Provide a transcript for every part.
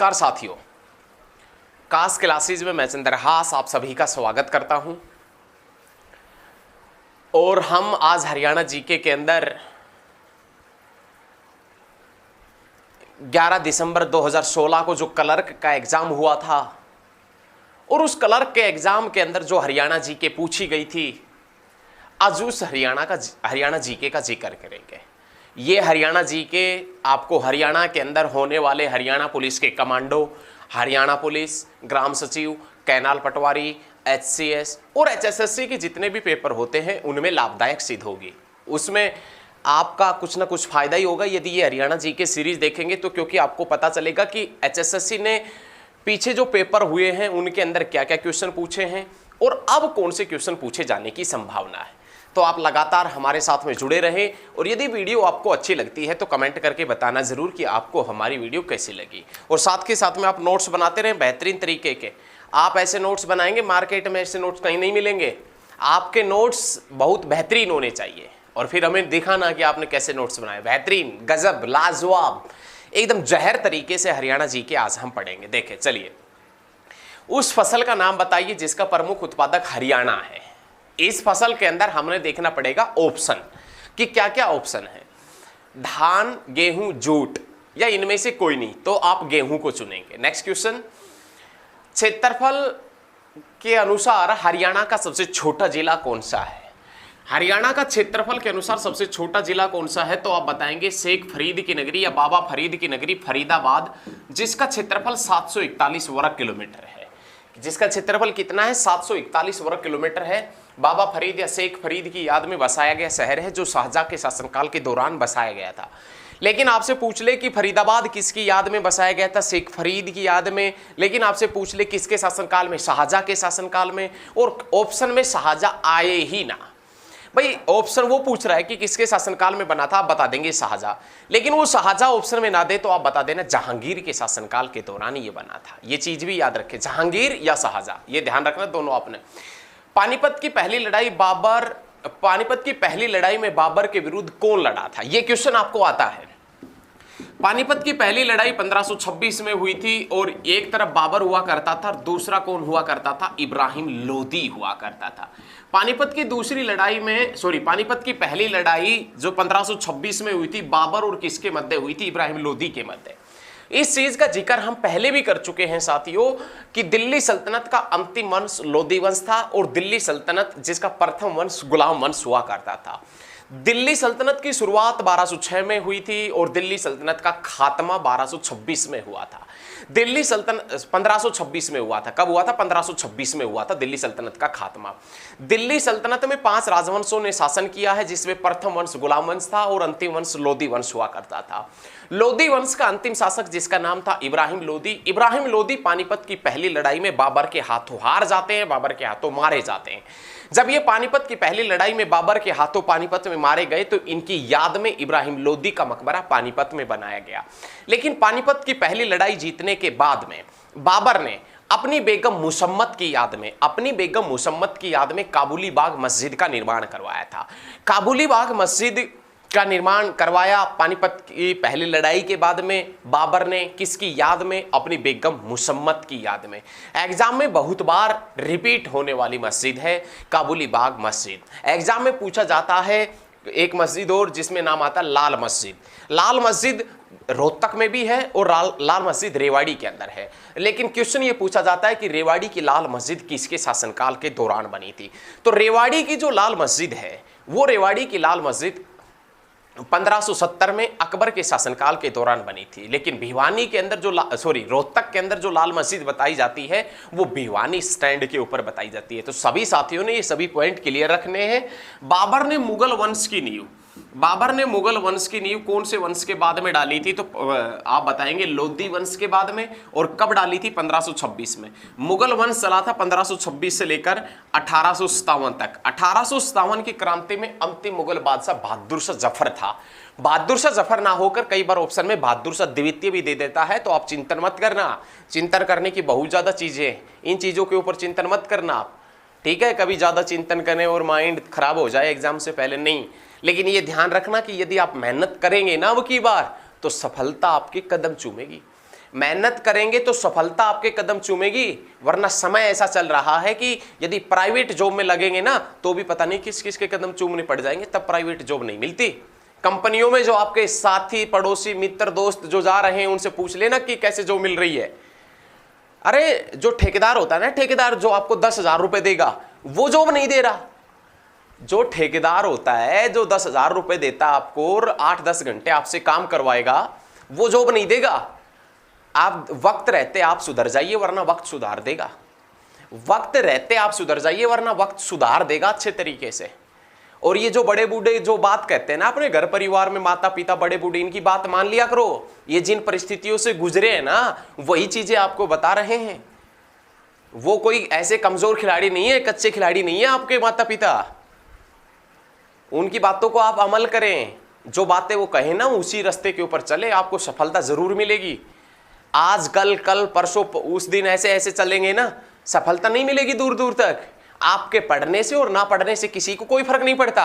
नमस्कार साथियों, कास क्लासेज में मैं चंद्रहास आप सभी का स्वागत करता हूं। और हम आज हरियाणा जीके के अंदर 11 दिसंबर 2016 को जो क्लर्क का एग्जाम हुआ था और उस क्लर्क के एग्जाम के अंदर जो हरियाणा जीके पूछी गई थी, आज उस हरियाणा जीके का जिक्र करेंगे। ये हरियाणा जीके आपको हरियाणा के अंदर होने वाले हरियाणा पुलिस के कमांडो, हरियाणा पुलिस, ग्राम सचिव, कैनाल पटवारी, HCS और HSSC के जितने भी पेपर होते हैं उनमें लाभदायक सिद्ध होगी। उसमें आपका कुछ ना कुछ फायदा ही होगा यदि ये हरियाणा जीके सीरीज देखेंगे तो, क्योंकि आपको पता चलेगा कि HSSC ने पीछे जो पेपर हुए हैं उनके अंदर क्या क्या क्वेश्चन पूछे हैं और अब कौन से क्वेश्चन पूछे जाने की संभावना है। तो आप लगातार हमारे साथ में जुड़े रहें और यदि वीडियो आपको अच्छी लगती है तो कमेंट करके बताना ज़रूर कि आपको हमारी वीडियो कैसी लगी। और साथ के साथ में आप नोट्स बनाते रहें बेहतरीन तरीके के। आप ऐसे नोट्स बनाएंगे, मार्केट में ऐसे नोट्स कहीं नहीं मिलेंगे। आपके नोट्स बहुत बेहतरीन होने चाहिए और फिर हमें दिखाना कि आपने कैसे नोट्स बनाए। बेहतरीन, गजब, लाजवाब, एकदम जहर तरीके से हरियाणा जी के आज हम पढ़ेंगे। देखें, चलिए, उस फसल का नाम बताइए जिसका प्रमुख उत्पादक हरियाणा है। इस फसल के अंदर हमने देखना पड़ेगा ऑप्शन कि क्या क्या ऑप्शन है। धान, गेहूं, जूट या इनमें से कोई नहीं, तो आप गेहूं को चुनेंगे। नेक्स्ट क्वेश्चन, क्षेत्रफल के अनुसार हरियाणा का सबसे छोटा जिला कौन सा है। हरियाणा का क्षेत्रफल के अनुसार सबसे छोटा जिला कौन सा है, तो आप बताएंगे शेख फरीद की नगरी या बाबा फरीद की नगरी फरीदाबाद, जिसका क्षेत्रफल 741 वर्ग किलोमीटर है। जिसका क्षेत्रफल कितना है, 741 वर्ग किलोमीटर है। बाबा फरीद या शेख फरीद की याद में बसाया गया शहर है जो शाहजहां के शासनकाल के दौरान बसाया गया था। लेकिन आपसे पूछ ले कि फरीदाबाद किसकी याद में बसाया गया था, शेख फरीद की याद में। लेकिन आपसे पूछ ले किसके शासनकाल में, शाहजहां के शासनकाल में। और ऑप्शन में शाहजहां आए ही ना। भाई ऑप्शन वो पूछ रहा है कि किसके शासनकाल में बना था, आप बता देंगे शाहजहां। लेकिन वो शाहजहां ऑप्शन में ना दे तो आप बता देना जहांगीर के शासनकाल के दौरान ये बना था। ये चीज भी याद रखें, जहांगीर या शाहजहां, ये ध्यान रखना दोनों आपने। पानीपत की पहली लड़ाई में बाबर के विरुद्ध कौन लड़ा था, ये क्वेश्चन आपको आता है। पानीपत की पहली लड़ाई 1526 में हुई थी और एक तरफ बाबर हुआ करता था और दूसरा कौन हुआ करता था, इब्राहिम लोदी हुआ करता था। पानीपत की पहली लड़ाई जो 1526 में हुई थी, बाबर और किसके मध्य हुई थी, इब्राहिम लोदी के मध्य। इस चीज का जिक्र हम पहले भी कर चुके हैं साथियों कि दिल्ली सल्तनत का अंतिम वंश लोदी वंश था और दिल्ली सल्तनत जिसका प्रथम वंश गुलाम वंश हुआ करता था। दिल्ली सल्तनत की शुरुआत 1206 में हुई थी और दिल्ली सल्तनत का खात्मा 1226 में हुआ था। दिल्ली सल्तनत 1526 में हुआ था। कब हुआ था, 1526 में हुआ था दिल्ली सल्तनत का खात्मा। दिल्ली सल्तनत में 5 राजवंशों ने शासन किया है, जिसमें प्रथम वंश गुलाम वंश था और अंतिम वंश लोदी वंश हुआ करता था। लोदी वंश का अंतिम शासक जिसका नाम था इब्राहिम लोदी। इब्राहिम लोदी पानीपत की पहली लड़ाई में बाबर के हाथों हार जाते हैं, बाबर के हाथों मारे जाते हैं। जब ये पानीपत की पहली लड़ाई में बाबर के हाथों पानीपत में मारे गए तो इनकी याद में इब्राहिम लोदी का मकबरा पानीपत में बनाया गया। लेकिन पानीपत की पहली लड़ाई जीतने के बाद में बाबर ने अपनी बेगम मुसम्मत की याद में काबुली बाग मस्जिद का निर्माण करवाया था। काबुली बाग मस्जिद का निर्माण करवाया पानीपत की पहली लड़ाई के बाद में बाबर ने, किसकी याद में, अपनी बेगम मुसम्मत की याद में। एग्जाम में बहुत बार रिपीट होने वाली मस्जिद है काबुली बाग मस्जिद। एग्जाम में पूछा जाता है एक मस्जिद और जिसमें नाम आता है लाल मस्जिद। लाल मस्जिद रोहतक में भी है और लाल मस्जिद रेवाड़ी के अंदर है। लेकिन क्वेश्चन ये पूछा जाता है कि रेवाड़ी की लाल मस्जिद किसके शासनकाल के दौरान बनी थी। तो रेवाड़ी की जो लाल मस्जिद है वो रेवाड़ी की लाल मस्जिद 1570 में अकबर के शासनकाल के दौरान बनी थी। लेकिन भिवानी के अंदर रोहतक के अंदर जो लाल मस्जिद बताई जाती है वो भिवानी स्टैंड के ऊपर बताई जाती है। तो सभी साथियों ने ये सभी पॉइंट क्लियर रखने हैं। बाबर ने मुगल वंश की नींव कौन से वंश के बाद में डाली थी, तो आप बताएंगे लोदी वंश के बाद में। और कब डाली थी, 1526 में। मुगल वंश चला था 1526 से लेकर 1857 तक। 1857 की क्रांति में अंतिम मुगल बादशाह बहादुर शाह जफर था। बहादुर शाह जफर ना होकर कई बार ऑप्शन में बहादुर शाह द्वितीय भी दे देता है, तो आप चिंतन मत करना। चिंतन करने की बहुत ज्यादा चीजें, इन चीजों के ऊपर चिंतन मत करना आप, ठीक है। कभी ज्यादा चिंतन करें और माइंड खराब हो जाए एग्जाम से पहले, नहीं। लेकिन ये ध्यान रखना कि यदि आप मेहनत करेंगे ना अब की बार तो सफलता आपके कदम चूमेगी। मेहनत करेंगे तो सफलता आपके कदम चूमेगी, वरना समय ऐसा चल रहा है कि यदि प्राइवेट जॉब में लगेंगे ना तो भी पता नहीं किस किस के कदम चूमने पड़ जाएंगे, तब प्राइवेट जॉब नहीं मिलती। कंपनियों में जो आपके साथी, पड़ोसी, मित्र, दोस्त जो जा रहे हैं उनसे पूछ लेना कि कैसे जॉब मिल रही है। अरे जो ठेकेदार होता है ना, ठेकेदार जो आपको 10,000 रुपए देगा वो जॉब नहीं दे रहा। जो ठेकेदार होता है जो 10,000 रुपए देता आपको और 8-10 घंटे आपसे काम करवाएगा, वो जॉब नहीं देगा। आप वक्त रहते आप सुधर जाइए, वरना वक्त सुधार देगा। वक्त रहते आप सुधर जाइए, वरना वक्त सुधार देगा अच्छे तरीके से। और ये जो बड़े बूढ़े जो बात कहते हैं ना अपने घर परिवार में, माता पिता, बड़े बूढ़े, इनकी बात मान लिया करो। ये जिन परिस्थितियों से गुजरे हैं ना, वही चीजें आपको बता रहे हैं। वो कोई ऐसे कमजोर खिलाड़ी नहीं है, कच्चे खिलाड़ी नहीं है आपके माता पिता। उनकी बातों को आप अमल करें, जो बातें वो कहें ना उसी रास्ते के ऊपर चले, आपको सफलता जरूर मिलेगी। आज कल, कल परसों, उस दिन ऐसे ऐसे चलेंगे ना, सफलता नहीं मिलेगी दूर दूर तक। आपके पढ़ने से और ना पढ़ने से किसी को कोई फर्क नहीं पड़ता।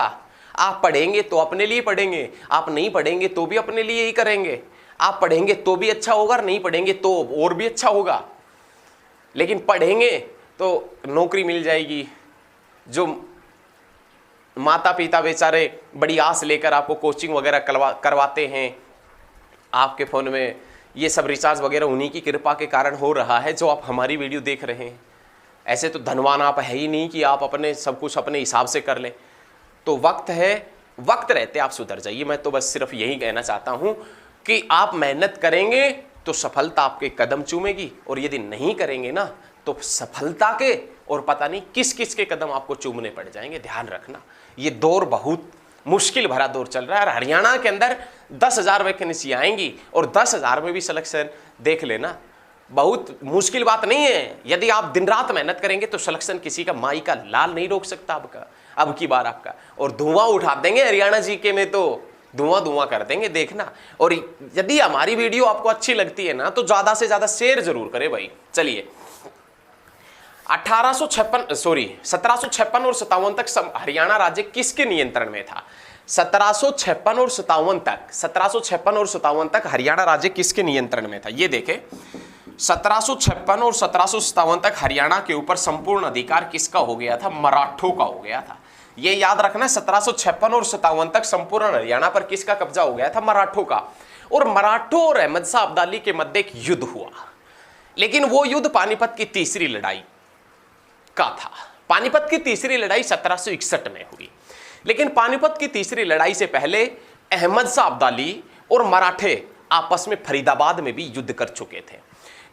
आप पढ़ेंगे तो अपने लिए पढ़ेंगे, आप नहीं पढ़ेंगे तो भी अपने लिए ही करेंगे। आप पढ़ेंगे तो भी अच्छा होगा, नहीं पढ़ेंगे तो और भी अच्छा होगा। लेकिन पढ़ेंगे तो नौकरी मिल जाएगी। जो माता पिता बेचारे बड़ी आस लेकर आपको कोचिंग वगैरह करवाते हैं, आपके फ़ोन में ये सब रिचार्ज वगैरह उन्हीं की कृपा के कारण हो रहा है जो आप हमारी वीडियो देख रहे हैं। ऐसे तो धनवान आप है ही नहीं कि आप अपने सब कुछ अपने हिसाब से कर लें। तो वक्त है, वक्त रहते आप सुधर जाइए। मैं तो बस सिर्फ यही कहना चाहता हूँ कि आप मेहनत करेंगे तो सफलता आपके कदम चूमेगी, और यदि नहीं करेंगे ना तो सफलता के और पता नहीं किस किस के कदम आपको चूमने पड़ जाएंगे। ध्यान रखना, ये दौर बहुत मुश्किल भरा दौर चल रहा है। और हरियाणा के अंदर 10,000 वैकेंसी आएंगी और 10,000 में भी सिलेक्शन देख लेना, बहुत मुश्किल बात नहीं है। यदि आप दिन रात मेहनत करेंगे तो सिलेक्शन किसी का माई का लाल नहीं रोक सकता आपका, अब की बार आपका। और धुआं उठा देंगे हरियाणा जीके में, तो धुआं धुआं कर देंगे, देखना। और यदि हमारी वीडियो आपको अच्छी लगती है ना तो ज्यादा से ज्यादा शेयर जरूर करें भाई। चलिए, 1756 और 57 तक हरियाणा राज्य किसके नियंत्रण में था? 1756 और 57 तक, 1756 और 57 तक हरियाणा राज्य किसके नियंत्रण में था? ये देखें, 1756 और 1757 तक हरियाणा के ऊपर संपूर्ण अधिकार किसका हो गया था? मराठों का हो गया था। ये याद रखना, 1756 और 57 तक संपूर्ण हरियाणा पर किसका कब्जा हो गया था? मराठों का। और मराठों और अहमद शाह अब्दाली के मध्य एक युद्ध हुआ, लेकिन वो युद्ध पानीपत की तीसरी लड़ाई का था। पानीपत की तीसरी लड़ाई 1761 में हुई, लेकिन पानीपत की तीसरी लड़ाई से पहले अहमद शाह अब्दाली और मराठे आपस में फरीदाबाद में भी युद्ध कर चुके थे।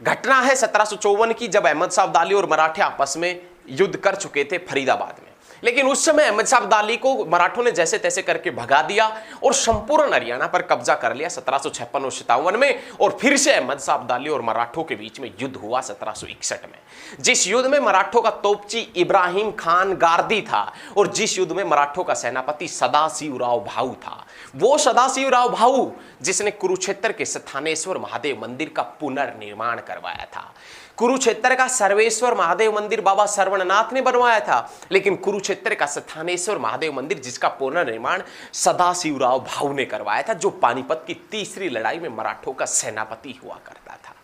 घटना है 1754 की, जब अहमद शाह अब्दाली और मराठे आपस में युद्ध कर चुके थे फरीदाबाद में। लेकिन उस समय अहमद शाह अब्दाली को मराठों ने जैसे तैसे करके भगा दिया और संपूर्ण हरियाणा पर कब्जा कर लिया 1756 और 57 में। और फिर से अहमद शाह अब्दाली और मराठों के बीच में युद्ध हुआ 1761 में, जिस युद्ध में मराठों का तोपची इब्राहिम खान गारदी था और जिस युद्ध में मराठों का सेनापति सदाशिवराव भाऊ था। वो सदाशिवराव भाऊ जिसने कुरुक्षेत्र के स्थानेश्वर महादेव मंदिर का पुनर्निर्माण करवाया था। कुरुक्षेत्र का सर्वेश्वर महादेव मंदिर बाबा सर्वणनाथ ने बनवाया था, लेकिन कुरुक्षेत्र का स्थानेश्वर महादेव मंदिर जिसका पुनर्निर्माण सदाशिवराव भाऊ ने करवाया था, जो पानीपत की तीसरी लड़ाई में मराठों का सेनापति हुआ करता था।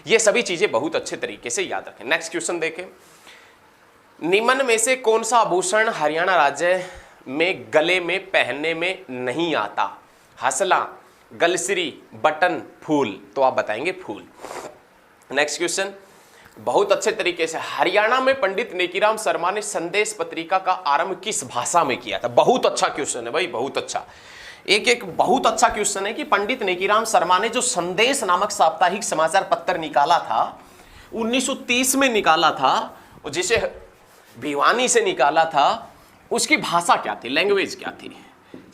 ये सभी चीजें बहुत अच्छे तरीके से याद रखें। नेक्स्ट क्वेश्चन देखें, निम्न में से कौन सा आभूषण हरियाणा राज्य में गले में पहनने में नहीं आता? हसला, गलसरी, बटन, फूल। तो आप बताएंगे फूल। नेक्स्ट क्वेश्चन, बहुत अच्छे तरीके से हरियाणा में पंडित नेकीराम शर्मा ने संदेश पत्रिका का आरंभ किस भाषा में किया था? बहुत अच्छा क्वेश्चन है भाई, बहुत अच्छा। एक बहुत अच्छा क्वेश्चन है कि पंडित नेकीराम शर्मा ने जो संदेश नामक साप्ताहिक समाचार पत्र निकाला था 1930 में निकाला था, और जिसे भिवानी से निकाला था, उसकी भाषा क्या थी, लैंग्वेज क्या थी?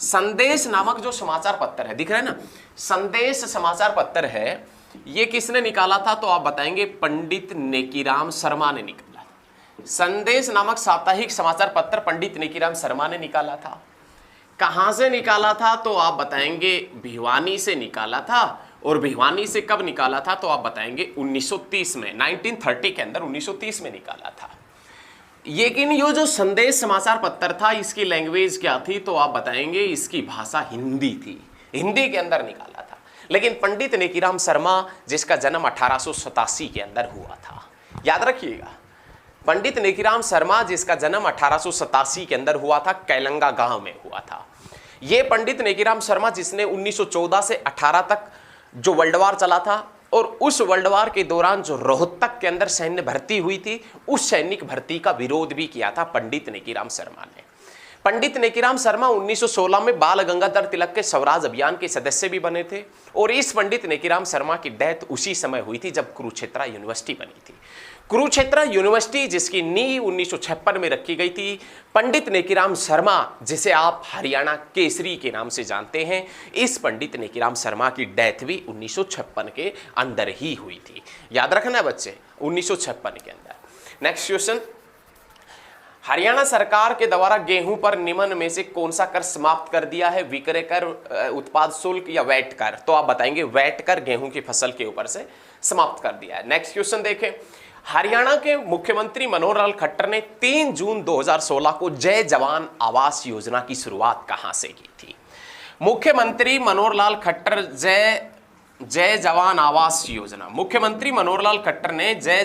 संदेश नामक जो समाचार पत्र है, दिख रहा है ना, संदेश समाचार पत्र है, ये किसने निकाला था? तो आप बताएंगे पंडित नेकीराम शर्मा ने निकाला। संदेश नामक साप्ताहिक समाचार पत्र पंडित नेकीराम शर्मा ने निकाला था। कहां से निकाला था? तो आप बताएंगे भिवानी से निकाला था। और भिवानी से कब निकाला था? तो आप बताएंगे 1930 में, 1930 के अंदर 1930 में निकाला था। लेकिन ये जो संदेश समाचार पत्र था, इसकी लैंग्वेज क्या थी? तो आप बताएंगे इसकी भाषा हिंदी थी, हिंदी के अंदर निकाला था। लेकिन पंडित नेकीराम शर्मा जिसका जन्म 1887 के अंदर हुआ था, याद रखिएगा, पंडित नेकीराम शर्मा जिसका जन्म 1887 के अंदर हुआ था, कैलंगा गांव में हुआ था। ये पंडित नेकीराम शर्मा जिसने 1914 से 18 तक जो वर्ल्ड वार चला था, और उस वर्ल्ड वार के दौरान जो रोहतक के अंदर सैन्य भर्ती हुई थी, उस सैनिक भर्ती का विरोध भी किया था पंडित नेकीराम शर्मा ने। पंडित नेकीराम शर्मा 1916 में बाल गंगाधर तिलक के स्वराज अभियान के सदस्य भी बने थे, और इस पंडित नेकीराम शर्मा की डेथ उसी समय हुई थी जब कुरुक्षेत्र यूनिवर्सिटी बनी थी। कुरुक्षेत्र यूनिवर्सिटी जिसकी नींव 1956 में रखी गई थी, पंडित नेकीराम शर्मा जिसे आप हरियाणा केसरी के नाम से जानते हैं, इस पंडित नेकीराम शर्मा की डेथ भी 1956 के अंदर ही हुई थी। याद रखना बच्चे, 1956 के अंदर। नेक्स्ट क्वेश्चन, हरियाणा सरकार के द्वारा गेहूं पर निम्न में से कौन सा कर समाप्त कर दिया है? विक्रय कर, उत्पाद शुल्क या वैट कर? तो आप बताएंगे वैट कर गेहूं की फसल के ऊपर से समाप्त कर दिया है। नेक्स्ट क्वेश्चन देखें, हरियाणा के मुख्यमंत्री मनोहर लाल खट्टर ने 3 जून 2016 को जय जवान आवास योजना की शुरुआत कहां से की थी? मुख्यमंत्री मनोहर लाल खट्टर जय जवान आवास योजना, मुख्यमंत्री मनोहर लाल खट्टर ने जय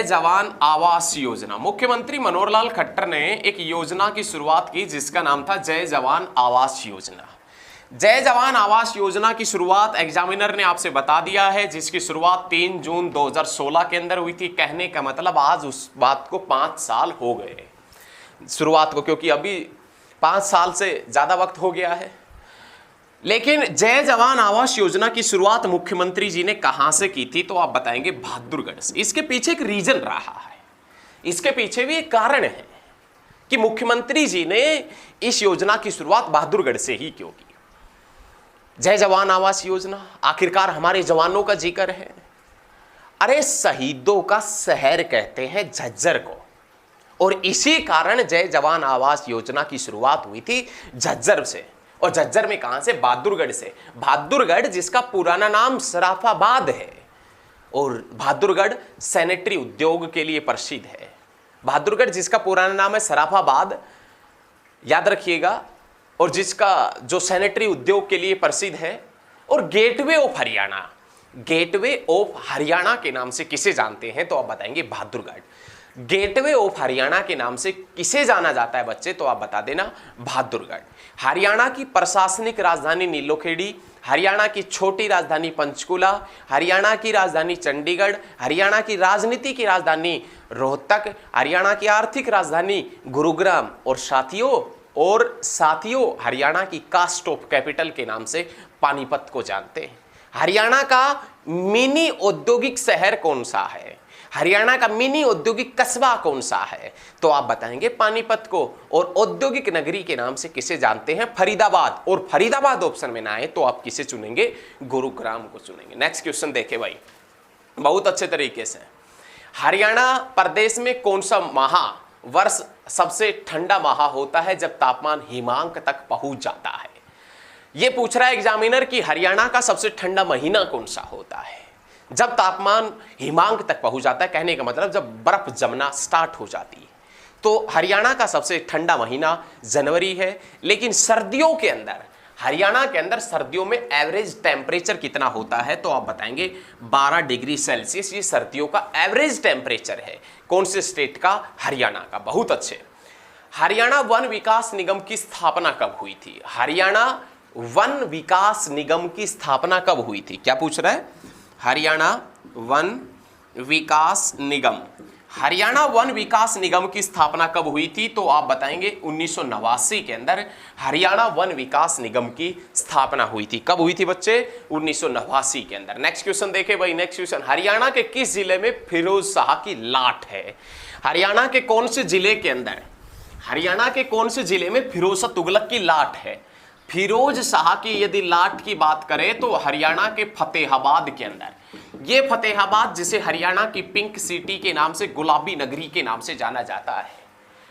जवान आवास योजना, मुख्यमंत्री मनोहर लाल खट्टर ने एक योजना की शुरुआत की जिसका नाम था जय जवान आवास योजना। जय जवान आवास योजना की शुरुआत एग्जामिनर ने आपसे बता दिया है, जिसकी शुरुआत 3 जून 2016 के अंदर हुई थी। कहने का मतलब आज उस बात को 5 साल हो गए शुरुआत को, क्योंकि अभी 5 साल से ज्यादा वक्त हो गया है। लेकिन जय जवान आवास योजना की शुरुआत मुख्यमंत्री जी ने कहां से की थी? तो आप बताएंगे बहादुरगढ़ से। इसके पीछे एक रीजन रहा है, इसके पीछे भी एक कारण है कि मुख्यमंत्री जी ने इस योजना की शुरुआत बहादुरगढ़ से ही क्यों की। जय जवान आवास योजना आखिरकार हमारे जवानों का जिक्र है। अरे शहीदों का शहर कहते हैं झज्जर को, और इसी कारण जय जवान आवास योजना की शुरुआत हुई थी झज्जर से। और झज्जर में कहां से? बहादुरगढ़ से। बहादुरगढ़ जिसका पुराना नाम सराफाबाद है, और बहादुरगढ़ सैनिटरी उद्योग के लिए प्रसिद्ध है। बहादुरगढ़ जिसका पुराना नाम है सराफाबाद, याद रखिएगा, और जिसका जो सैनिटरी उद्योग के लिए प्रसिद्ध है। और gateway of Haryana, gateway of Haryana के नाम से किसे जानते हैं? तो आप बताएंगे बहादुरगढ़। गेटवे ऑफ हरियाणा के नाम से किसे जाना जाता है बच्चे? तो आप बता देना बहादुरगढ़। हरियाणा की प्रशासनिक राजधानी नीलोखेड़ी, हरियाणा की छोटी राजधानी पंचकुला, हरियाणा की राजधानी चंडीगढ़, हरियाणा की राजनीति की राजधानी रोहतक, हरियाणा की आर्थिक राजधानी गुरुग्राम, और साथियों हरियाणा की कास्ट ऑफ कैपिटल के नाम से पानीपत को जानते हैं। हरियाणा का मिनी औद्योगिक शहर कौन सा है? हरियाणा का मिनी औद्योगिक कस्बा कौन सा है? तो आप बताएंगे पानीपत को। और औद्योगिक नगरी के नाम से किसे जानते हैं? फरीदाबाद। और फरीदाबाद ऑप्शन में ना आए तो आप किसे चुनेंगे? गुरुग्राम को चुनेंगे। नेक्स्ट क्वेश्चन देखे भाई, बहुत अच्छे तरीके से। हरियाणा प्रदेश में कौन सा वर्ष सबसे ठंडा माह होता है जब तापमान हिमांक तक पहुंच जाता है? यह पूछ रहा है एग्जामिनर कि हरियाणा का सबसे ठंडा महीना कौन सा होता है जब तापमान हिमांक तक पहुंच जाता है। कहने का मतलब जब बर्फ जमना स्टार्ट हो जाती है। तो हरियाणा का सबसे ठंडा महीना जनवरी है। लेकिन सर्दियों के अंदर, हरियाणा के अंदर सर्दियों में एवरेज टेम्परेचर कितना होता है? तो आप बताएंगे 12 डिग्री सेल्सियस। ये सर्दियों का एवरेज टेम्परेचर है। कौन से स्टेट का? हरियाणा का। बहुत अच्छे। हरियाणा वन विकास निगम की स्थापना कब हुई थी? हरियाणा वन विकास निगम की स्थापना कब हुई थी? क्या पूछ रहा है? हरियाणा वन विकास निगम, हरियाणा वन विकास निगम की स्थापना कब हुई थी? तो आप बताएंगे 1989 के अंदर हरियाणा वन विकास निगम की स्थापना हुई थी। कब हुई थी बच्चे? 1989 के अंदर। नेक्स्ट क्वेश्चन देखे भाई। नेक्स्ट क्वेश्चन, हरियाणा के किस जिले में फिरोज शाह की लाट है? हरियाणा के कौन से जिले के अंदर, हरियाणा के कौन से जिले में फिरोज शाह तुगलक की लाट है? फिरोज शाह की यदि लाट की बात करें तो हरियाणा के फतेहाबाद के अंदर। ये फतेहाबाद जिसे हरियाणा की पिंक सिटी के नाम से, गुलाबी नगरी के नाम से जाना जाता है।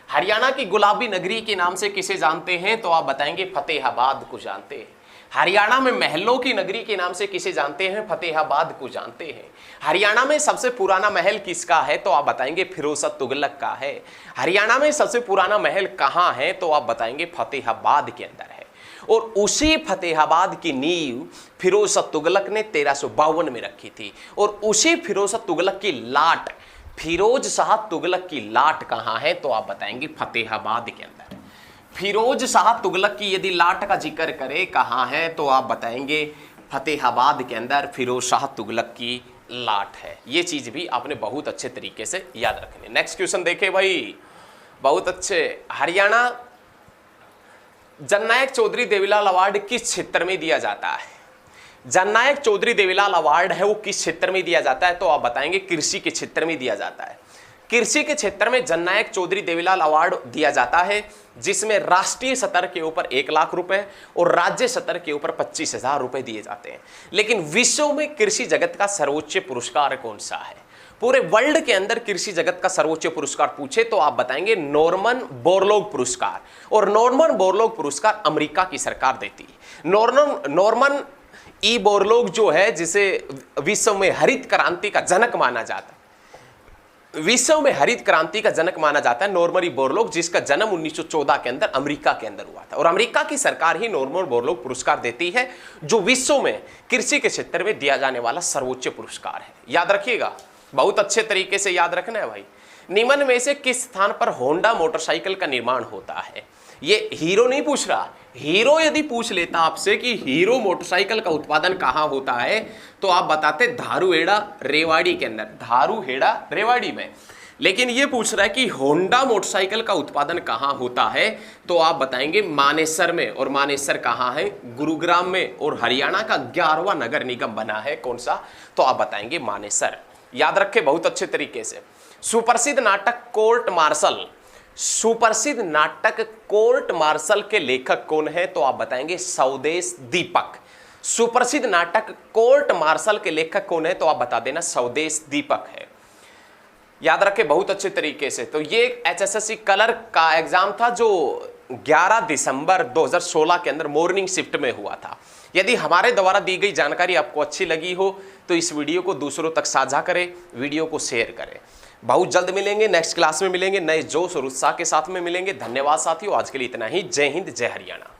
हरियाणा की गुलाबी नगरी के नाम से किसे जानते हैं? तो आप बताएंगे फतेहाबाद को जानते हैं। हरियाणा में महलों की नगरी के नाम से किसे जानते हैं? फतेहाबाद को जानते हैं। हरियाणा में सबसे पुराना महल किसका है? तो आप बताएंगे फिरोज शाह तुगलक का है। हरियाणा में सबसे पुराना महल कहां है? तो आप बताएंगे फतेहाबाद के अंदर है। और उसी फतेहाबाद की नींव फिरोज शाह तुगलक ने 1352 में रखी थी। और उसी फिरोज शाह तुगलक की लाट, फिरोज शाह तुगलक की लाट कहां है? तो आप बताएंगे फतेहाबाद के अंदर। फिरोज शाह तुगलक की यदि लाट का जिक्र करें कहां है, तो आप बताएंगे फतेहाबाद के अंदर फिरोज शाह तुगलक की लाट है। ये चीज भी आपने बहुत अच्छे तरीके से याद रखनी। नेक्स्ट क्वेश्चन देखे भाई, बहुत अच्छे। हरियाणा जननायक चौधरी देवीलाल अवार्ड किस क्षेत्र में दिया जाता है? जननायक चौधरी देवीलाल अवार्ड है वो किस क्षेत्र में दिया जाता है? तो आप बताएंगे कृषि के क्षेत्र में दिया जाता है। कृषि के क्षेत्र में जननायक चौधरी देवीलाल अवार्ड दिया जाता है, जिसमें राष्ट्रीय स्तर के ऊपर 1 लाख रुपए और राज्य स्तर के ऊपर 25,000 रुपए दिए जाते हैं। लेकिन विश्व में कृषि जगत का सर्वोच्च पुरस्कार कौन सा है? पूरे वर्ल्ड के अंदर कृषि जगत का सर्वोच्च पुरस्कार पूछे तो आप बताएंगे नॉर्मन बोरलॉग पुरस्कार। और नॉर्मन बोरलॉग पुरस्कार अमेरिका की सरकार देती है। नॉर्मन ई बोरलॉग जो है, जिसे विश्व में हरित क्रांति का जनक माना जाता है, विश्व में हरित क्रांति का जनक माना जाता है नॉर्मन ई बोरलॉग, जिसका जन्म 1914 के अंदर अमेरिका के अंदर हुआ था। और अमेरिका की सरकार ही नॉर्मन बोरलॉग पुरस्कार देती है, जो विश्व में कृषि के क्षेत्र में दिया जाने वाला सर्वोच्च पुरस्कार है। याद रखिएगा, बहुत अच्छे तरीके से याद रखना है भाई। निम्न में से किस स्थान पर होंडा मोटरसाइकिल का निर्माण होता है? ये हीरो नहीं पूछ रहा। हीरो यदि पूछ लेता आपसे कि हीरो मोटरसाइकिल का उत्पादन कहां होता है, तो आप बताते धारूहेड़ा रेवाड़ी के अंदर, धारूहेड़ा रेवाड़ी में। लेकिन ये पूछ रहा है कि होंडा मोटरसाइकिल का उत्पादन कहां होता है, तो आप बताएंगे मानेसर में। और मानेसर कहां है? गुरुग्राम में। और हरियाणा का 11वां नगर निगम बना है, कौन सा? तो आप बताएंगे मानेसर। याद रखें बहुत अच्छे तरीके से। सुप्रसिद्ध नाटक कोर्ट मार्शल, सुप्रसिद्ध नाटक कोर्ट मार्शल के लेखक कौन है? तो आप बताएंगे स्वदेश दीपक। सुप्रसिद्ध नाटक कोर्ट मार्शल के लेखक कौन है? तो आप बता देना स्वदेश दीपक है। याद रखें बहुत अच्छे तरीके से। तो ये एचएसएससी क्लर्क का एग्जाम था जो 11 दिसंबर 2016 के अंदर मॉर्निंग शिफ्ट में हुआ था। यदि हमारे द्वारा दी गई जानकारी आपको अच्छी लगी हो तो इस वीडियो को दूसरों तक साझा करें, वीडियो को शेयर करें। बहुत जल्द मिलेंगे, नेक्स्ट क्लास में मिलेंगे, नए जोश और उत्साह के साथ में मिलेंगे। धन्यवाद साथियों, आज के लिए इतना ही। जय हिंद, जय हरियाणा।